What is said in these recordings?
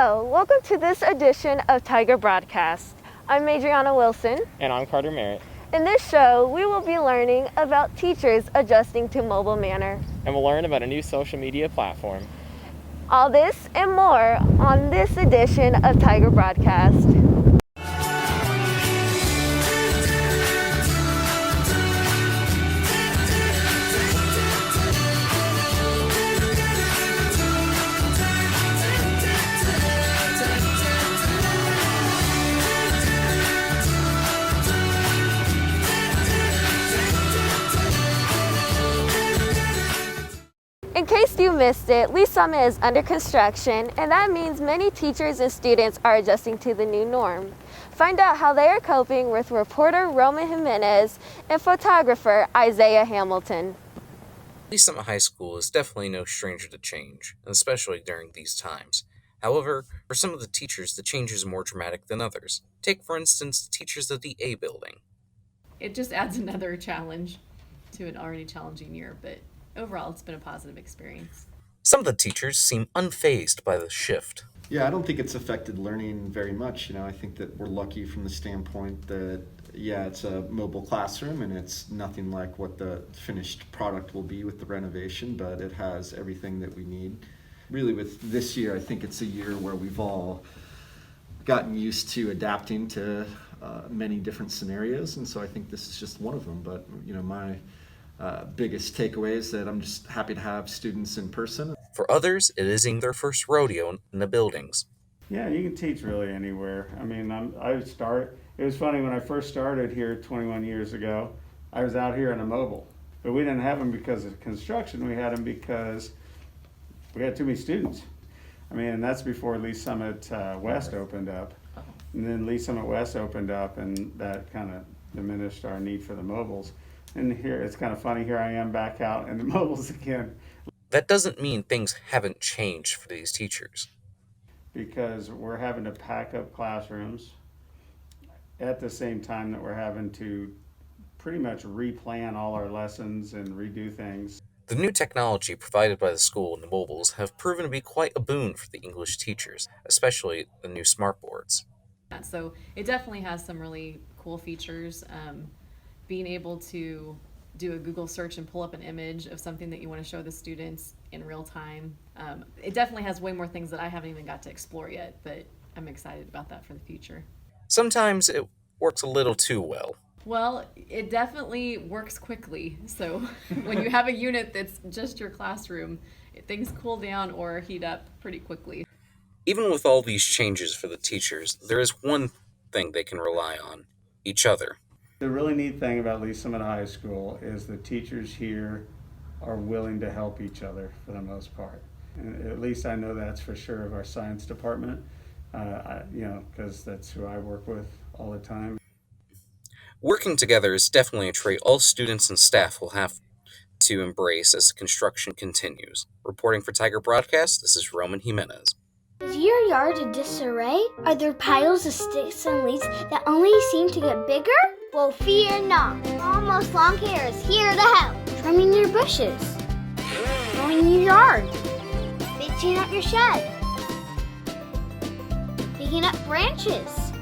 Hello, welcome to this edition of Tiger Broadcast. I'm Adriana Wilson. And I'm Carter Merritt. In this show, we will be learning about teachers adjusting to mobile manner. And we'll learn about a new social media platform. All this and more on this edition of Tiger Broadcast. In case you missed it, Lee Summit is under construction, and that means many teachers and students are adjusting to the new norm. Find out how they are coping with reporter Roman Jimenez and photographer Isaiah Hamilton. Lee Summit High School is definitely no stranger to change, especially during these times. However, for some of the teachers, the change is more dramatic than others. Take, for instance, the teachers of the A building. It just adds another challenge to an already challenging year, but overall, it's been a positive experience. Some of the teachers seem unfazed by the shift. Yeah, I don't think it's affected learning very much. I think that we're lucky from the standpoint that, it's a mobile classroom and it's nothing like what the finished product will be with the renovation, but it has everything that we need. Really, with this year, I think it's a year where we've all gotten used to adapting to many different scenarios, and so I think this is just one of them. But, my biggest takeaway is that I'm just happy to have students in person. For others, it is their first rodeo in the buildings. Yeah, you can teach really anywhere. It was funny when I first started here 21 years ago, I was out here in a mobile, but we didn't have them because of construction. We had them because we had too many students. And that's before Lee Summit West opened up. And then Lee Summit West opened up, and that kind of diminished our need for the mobiles. And here, it's kind of funny, here I am back out in the mobiles again. That doesn't mean things haven't changed for these teachers. Because we're having to pack up classrooms at the same time that we're having to pretty much replan all our lessons and redo things. The new technology provided by the school and the mobiles have proven to be quite a boon for the English teachers, especially the new smartboards. So it definitely has some really cool features. Being able to do a Google search and pull up an image of something that you want to show the students in real time. It definitely has way more things that I haven't even got to explore yet, but I'm excited about that for the future. Sometimes it works a little too well. Well, it definitely works quickly. So when you have a unit that's just your classroom, things cool down or heat up pretty quickly. Even with all these changes for the teachers, there is one thing they can rely on: each other. The really neat thing about Lee Summit High School is the teachers here are willing to help each other for the most part. And at least I know that's for sure of our science department, because that's who I work with all the time. Working together is definitely a trait all students and staff will have to embrace as the construction continues. Reporting for Tiger Broadcast, this is Roman Jimenez. Is your yard in disarray? Are there piles of sticks and leaves that only seem to get bigger? Well, fear not. Almost Long Hair is here to help. Trimming your bushes, mowing your yard, fixing up your shed, picking up branches,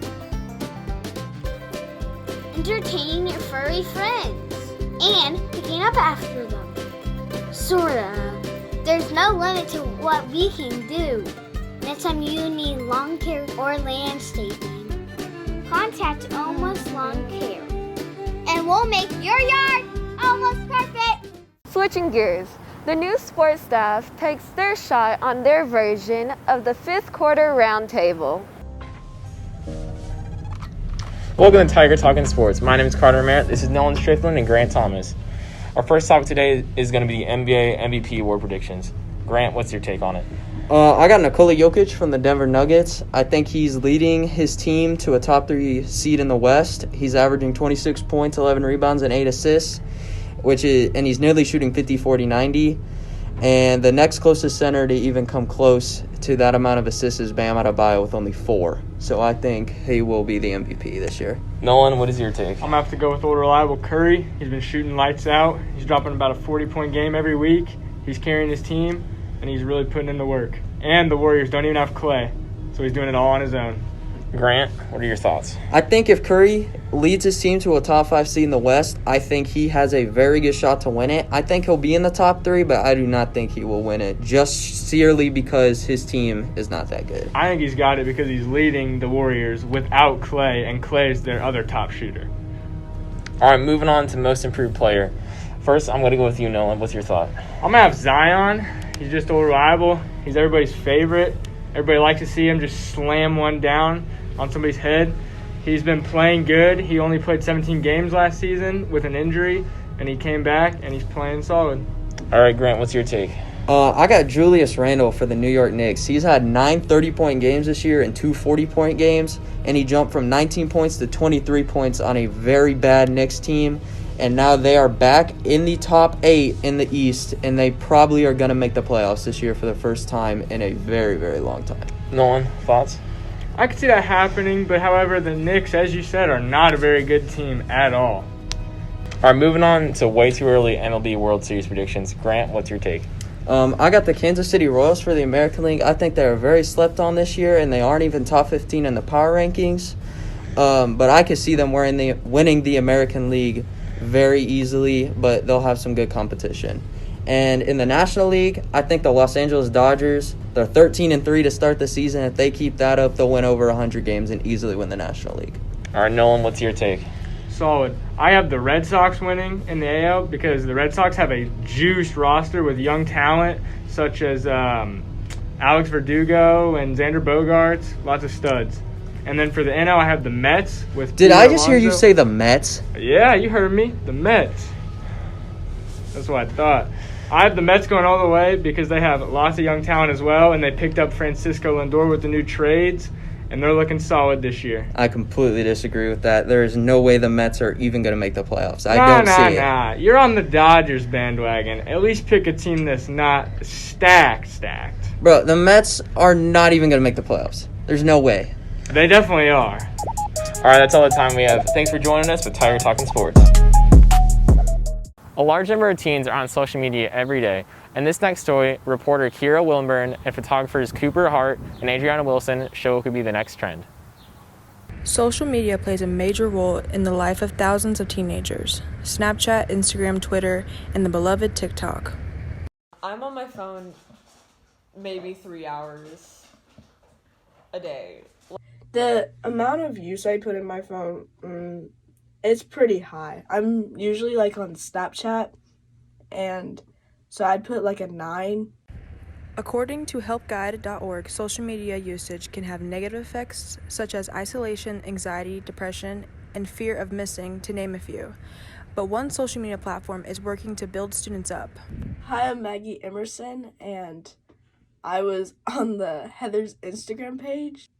entertaining your furry friends, and picking up after them. Sort of. There's no limit to what we can do. Next time you need lawn care or landscaping, contact Almost Lawn Care, and we'll make your yard almost perfect. Switching gears, the new sports staff takes their shot on their version of the fifth quarter roundtable. Welcome to Tiger Talking Sports. My name is Carter Merritt. This is Nolan Strickland and Grant Thomas. Our first topic today is going to be the NBA MVP award predictions. Grant, what's your take on it? I got Nikola Jokic from the Denver Nuggets. I think he's leading his team to a top 3 seed in the West. He's averaging 26 points, 11 rebounds, and 8 assists, and he's nearly shooting 50, 40, 90. And the next closest center to even come close to that amount of assists is Bam Adebayo with only 4. So I think he will be the MVP this year. Nolan, what is your take? I'm going to have to go with old reliable Curry. He's been shooting lights out. He's dropping about a 40-point game every week. He's carrying his team, and he's really putting in the work. And the Warriors don't even have Clay. so he's doing it all on his own. Grant, what are your thoughts? I think if Curry leads his team to a top 5 seed in the West, I think he has a very good shot to win it. I think he'll be in the top 3, but I do not think he will win it, just sheerly because his team is not that good. I think he's got it because he's leading the Warriors without Clay, and Clay is their other top shooter. All right, moving on to most improved player. First, I'm going to go with you, Nolan. What's your thought? I'm going to have Zion. He's just all reliable. He's everybody's favorite. Everybody likes to see him just slam one down on somebody's head. He's been playing good. He only played 17 games last season with an injury, and he came back, and he's playing solid. All right, Grant, what's your take? I got Julius Randle for the New York Knicks. He's had 9 30-point games this year and 2 40-point games, and he jumped from 19 points to 23 points on a very bad Knicks team. And now they are back in the top 8 in the East, and they probably are going to make the playoffs this year for the first time in a very, very long time. Nolan, thoughts? I could see that happening, but however, the Knicks, as you said, are not a very good team at all. All right, moving on to way too early MLB World Series predictions. Grant, what's your take? I got the Kansas City Royals for the American League. I think they're very slept on this year, and they aren't even top 15 in the power rankings. But I could see them winning the American League very easily, but they'll have some good competition. And in the National League, I think the Los Angeles Dodgers, they're 13-3 to start the season. If they keep that up, they'll win over 100 games and easily win the National League. All right, Nolan, what's your take? Solid. I have the Red Sox winning in the AL because the Red Sox have a juiced roster with young talent such as Alex Verdugo and Xander Bogaerts, lots of studs. And then for the NL, I have the Mets with Did Pete I just hear you Alonso. say the Mets? Yeah, you heard me. The Mets. That's what I thought. I have the Mets going all the way because they have lots of young talent as well, and they picked up Francisco Lindor with the new trades, and they're looking solid this year. I completely disagree with that. There is no way the Mets are even going to make the playoffs. I don't see it. You're on the Dodgers bandwagon. At least pick a team that's not stacked. Bro, the Mets are not even going to make the playoffs. There's no way. They definitely are. All right, that's all the time we have. Thanks for joining us with Tiger Talking Sports. A large number of teens are on social media every day. In this next story, reporter Kira Willenburn and photographers Cooper Hart and Adriana Wilson show what could be the next trend. Social media plays a major role in the life of thousands of teenagers. Snapchat, Instagram, Twitter, and the beloved TikTok. I'm on my phone maybe 3 hours a day. The amount of use I put in my phone, it's pretty high. I'm usually like on Snapchat, and so I'd put like a 9. According to helpguide.org, social media usage can have negative effects such as isolation, anxiety, depression, and fear of missing, to name a few. But one social media platform is working to build students up. Hi, I'm Maggie Emerson, and I was on the Heather's Instagram page.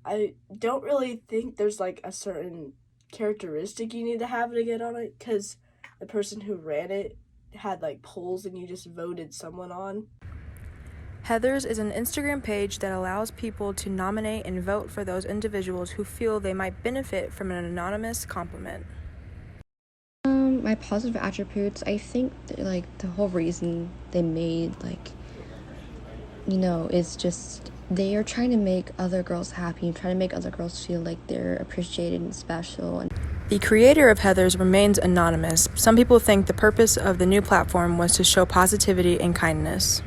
I don't really think there's like a certain characteristic you need to have to get on it, because the person who ran it had like polls and you just voted someone on. Heather's is an Instagram page that allows people to nominate and vote for those individuals who feel they might benefit from an anonymous compliment. My positive attributes, I think like the whole reason they made is just they are trying to make other girls happy, trying to make other girls feel like they're appreciated and special. The creator of Heather's remains anonymous. Some people think the purpose of the new platform was to show positivity and kindness.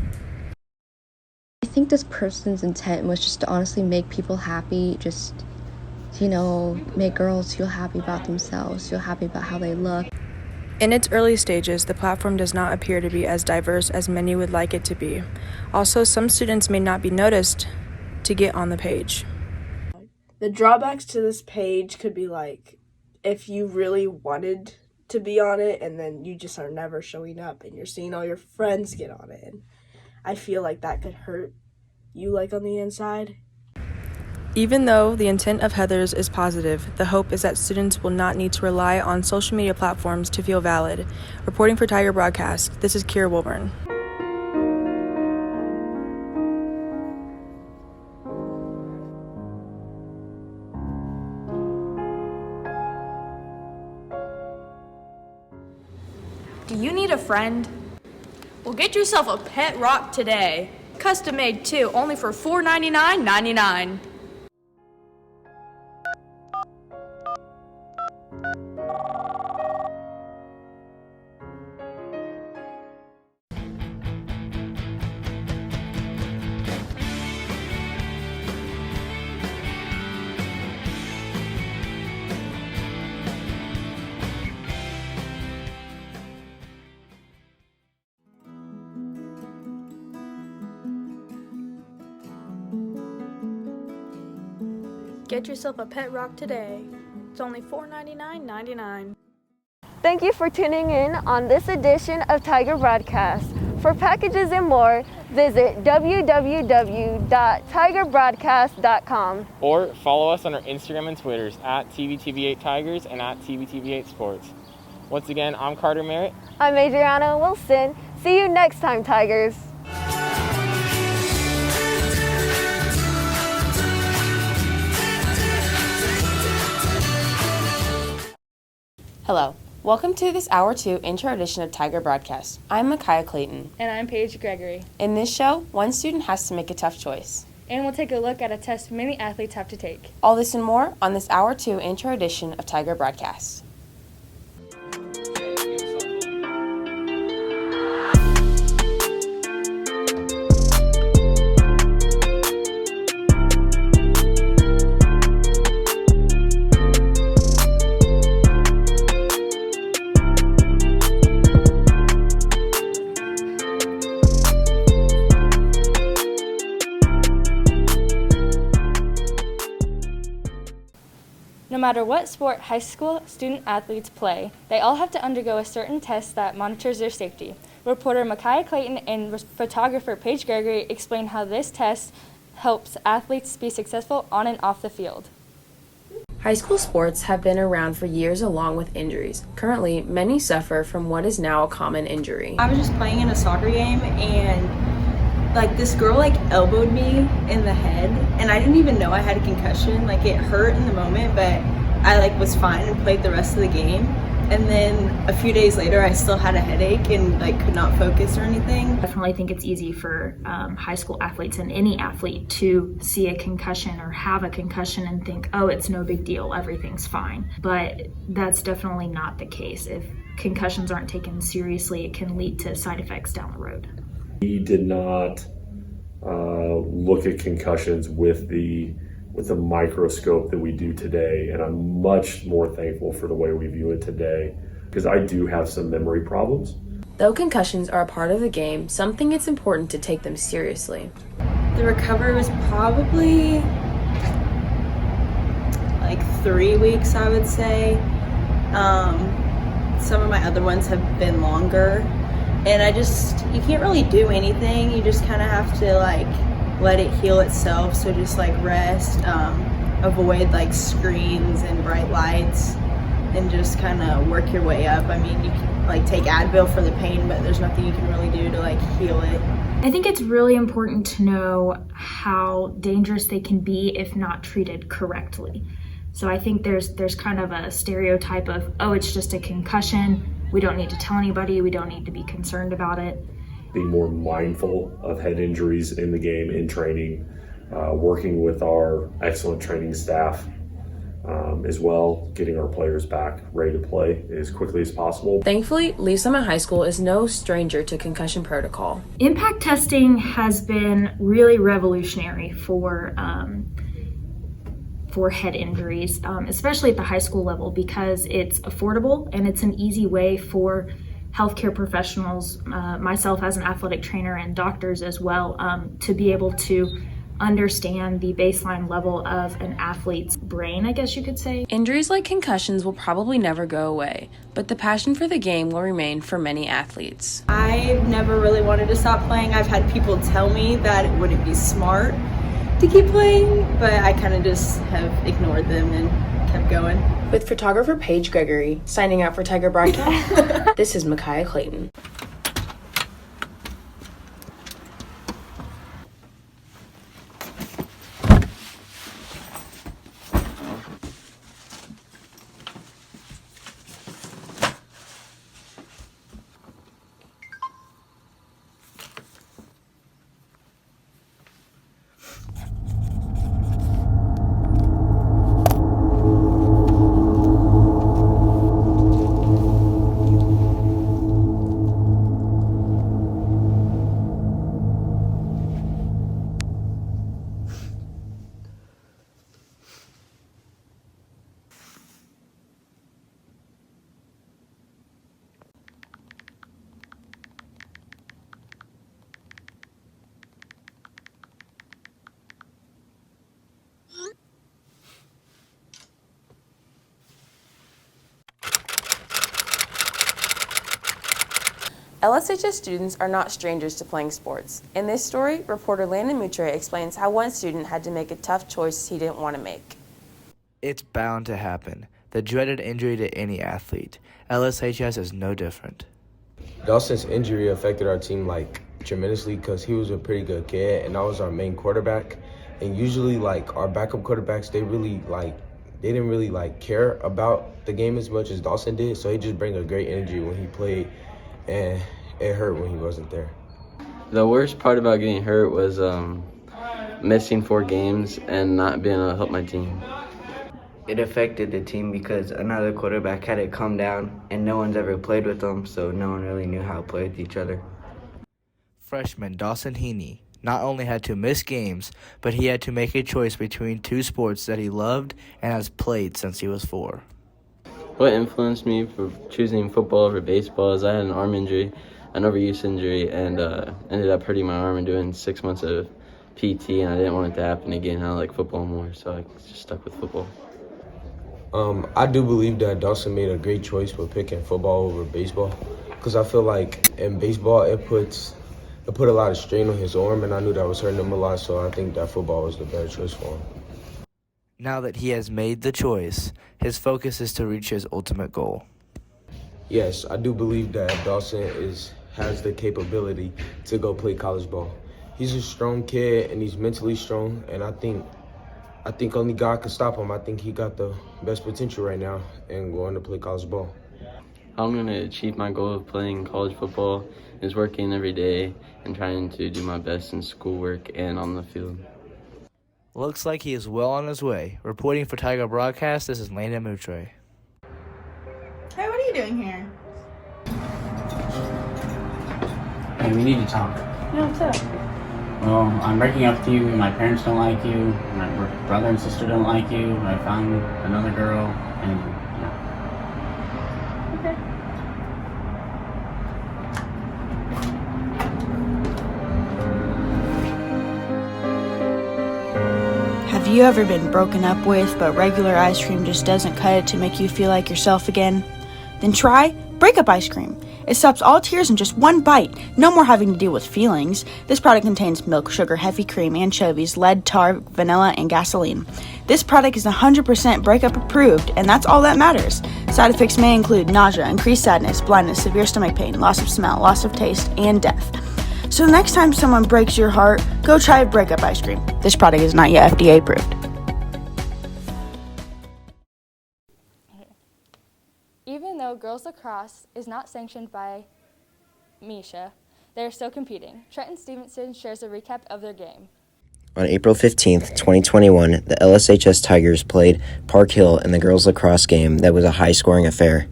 I think this person's intent was just to honestly make people happy, just, make girls feel happy about themselves, feel happy about how they look. In its early stages, the platform does not appear to be as diverse as many would like it to be. Also, some students may not be noticed to get on the page. The drawbacks to this page could be like, if you really wanted to be on it and then you just are never showing up and you're seeing all your friends get on it. And I feel like that could hurt you on the inside. Even though the intent of Heather's is positive, the hope is that students will not need to rely on social media platforms to feel valid. Reporting for Tiger Broadcast, this is Kira Wilburn. Do you need a friend? Well, get yourself a pet rock today. custom made too, only for $499.99. Get yourself a pet rock today. It's only $499.99. Thank you for tuning in on this edition of Tiger Broadcast. For packages and more, visit www.tigerbroadcast.com. Or follow us on our Instagram and Twitters at TVTV8Tigers and at TVTV8Sports. Once again, I'm Carter Merritt. I'm Adriana Wilson. See you next time, Tigers. Hello. Welcome to this Hour 2 intro edition of Tiger Broadcast. I'm Micaiah Clayton. And I'm Paige Gregory. In this show, one student has to make a tough choice. And we'll take a look at a test many athletes have to take. All this and more on this Hour 2 intro edition of Tiger Broadcast. No matter what sport high school student athletes play, they all have to undergo a certain test that monitors their safety. Reporter Micaiah Clayton and photographer Paige Gregory explain how this test helps athletes be successful on and off the field. High school sports have been around for years along with injuries. Currently, many suffer from what is now a common injury. I was just playing in a soccer game and this girl elbowed me in the head and I didn't even know I had a concussion. It hurt in the moment, but I was fine and played the rest of the game. And then a few days later I still had a headache and could not focus or anything. I definitely think it's easy for high school athletes and any athlete to see a concussion or have a concussion and think, oh, it's no big deal, everything's fine. But that's definitely not the case. If concussions aren't taken seriously, it can lead to side effects down the road. We did not look at concussions with the microscope that we do today, and I'm much more thankful for the way we view it today because I do have some memory problems. Though concussions are a part of the game, some think it's important to take them seriously. The recovery was probably 3 weeks, I would say. Some of my other ones have been longer. And you can't really do anything. You just kind of have to let it heal itself. So just rest, avoid screens and bright lights, and just kind of work your way up. I mean, you can take Advil for the pain, but there's nothing you can really do to heal it. I think it's really important to know how dangerous they can be if not treated correctly. So I think there's kind of a stereotype of, oh, it's just a concussion. We don't need to tell anybody. We don't need to be concerned about it. Be more mindful of head injuries in the game, in training, working with our excellent training staff as well, getting our players back ready to play as quickly as possible. Thankfully, Lee Summit High School is no stranger to concussion protocol. Impact testing has been really revolutionary for head injuries, especially at the high school level, because it's affordable and it's an easy way for healthcare professionals, myself as an athletic trainer and doctors as well, to be able to understand the baseline level of an athlete's brain, I guess you could say. Injuries like concussions will probably never go away, but the passion for the game will remain for many athletes. I've never really wanted to stop playing. I've had people tell me that it wouldn't be smart to keep playing, but I kind of just have ignored them and kept going. With photographer Paige Gregory signing out for Tiger Broadcast, this is Micaiah Clayton. LSHS students are not strangers to playing sports. In this story, reporter Landon Moutre explains how one student had to make a tough choice he didn't want to make. It's bound to happen. The dreaded injury to any athlete. LSHS is no different. Dawson's injury affected our team tremendously because he was a pretty good kid and I was our main quarterback. And usually our backup quarterbacks, they didn't really care about the game as much as Dawson did. So he just bring a great energy when he played, and it hurt when he wasn't there. The worst part about getting hurt was missing 4 games and not being able to help my team. It affected the team because another quarterback had to come down, and no one's ever played with them, so no one really knew how to play with each other. Freshman Dawson Heaney not only had to miss games, but he had to make a choice between 2 sports that he loved and has played since he was 4. What influenced me for choosing football over baseball is I had an arm injury, an overuse injury, and ended up hurting my arm and doing 6 months of PT, and I didn't want it to happen again. I like football more, so I just stuck with football. I do believe that Dawson made a great choice with picking football over baseball because I feel like in baseball it put a lot of strain on his arm, and I knew that was hurting him a lot, so I think that football was the better choice for him. Now that he has made the choice, his focus is to reach his ultimate goal. Yes, I do believe that Dawson has the capability to go play college ball. He's a strong kid and he's mentally strong, and I think only God can stop him. I think he got the best potential right now and going to play college ball. How I'm going to achieve my goal of playing college football is working every day and trying to do my best in schoolwork and on the field. Looks like he is well on his way. Reporting for Tiger Broadcast, this is Landon Moutre. Hey, what are you doing here? Hey, we need to talk. Yeah, what's up? Well, I'm breaking up with you. My parents don't like you. My brother and sister don't like you. I found another girl, and Okay. Have you ever been broken up with, but regular ice cream just doesn't cut it to make you feel like yourself again? Then try Breakup Ice Cream. It stops all tears in just one bite. No more having to deal with feelings. This product contains milk, sugar, heavy cream, anchovies, lead, tar, vanilla, and gasoline. This product is 100% breakup approved, and that's all that matters. Side effects may include nausea, increased sadness, blindness, severe stomach pain, loss of smell, loss of taste, and death. So the next time someone breaks your heart, go try Breakup Ice Cream. This product is not yet FDA approved. Even though girls lacrosse is not sanctioned by Misha, they are still competing. Trenton Stevenson shares a recap of their game. On April 15th, 2021, the LSHS Tigers played Park Hill in the girls lacrosse game that was a high-scoring affair.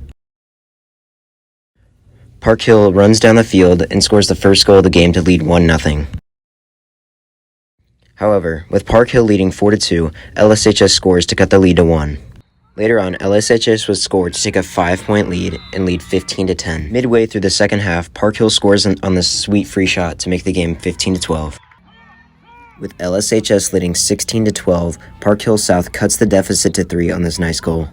Park Hill runs down the field and scores the first goal of the game to lead 1-0. However, with Park Hill leading 4-2, LSHS scores to cut the lead to 1. Later on, LSHS was scored to take a 5-point lead and lead 15-10. Midway through the second half, Park Hill scores on the sweet free shot to make the game 15-12. With LSHS leading 16-12, Park Hill South cuts the deficit to 3 on this nice goal.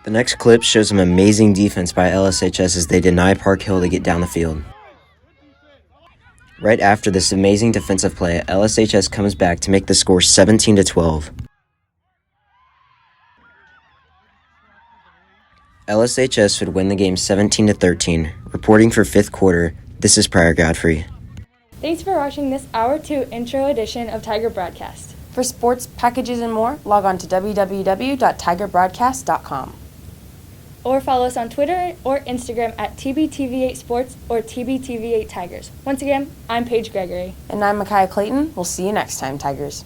The next clip shows some amazing defense by LSHS as they deny Park Hill to get down the field. Right after this amazing defensive play, LSHS comes back to make the score 17-12. LSHS would win the game 17-13. Reporting for 5th quarter, this is Pryor Godfrey. Thanks for watching this Hour 2 intro edition of Tiger Broadcast. For sports, packages, and more, log on to www.tigerbroadcast.com. Or follow us on Twitter or Instagram at TBTV8 Sports or TBTV8 Tigers. Once again, I'm Paige Gregory. And I'm Micaiah Clayton. We'll see you next time, Tigers.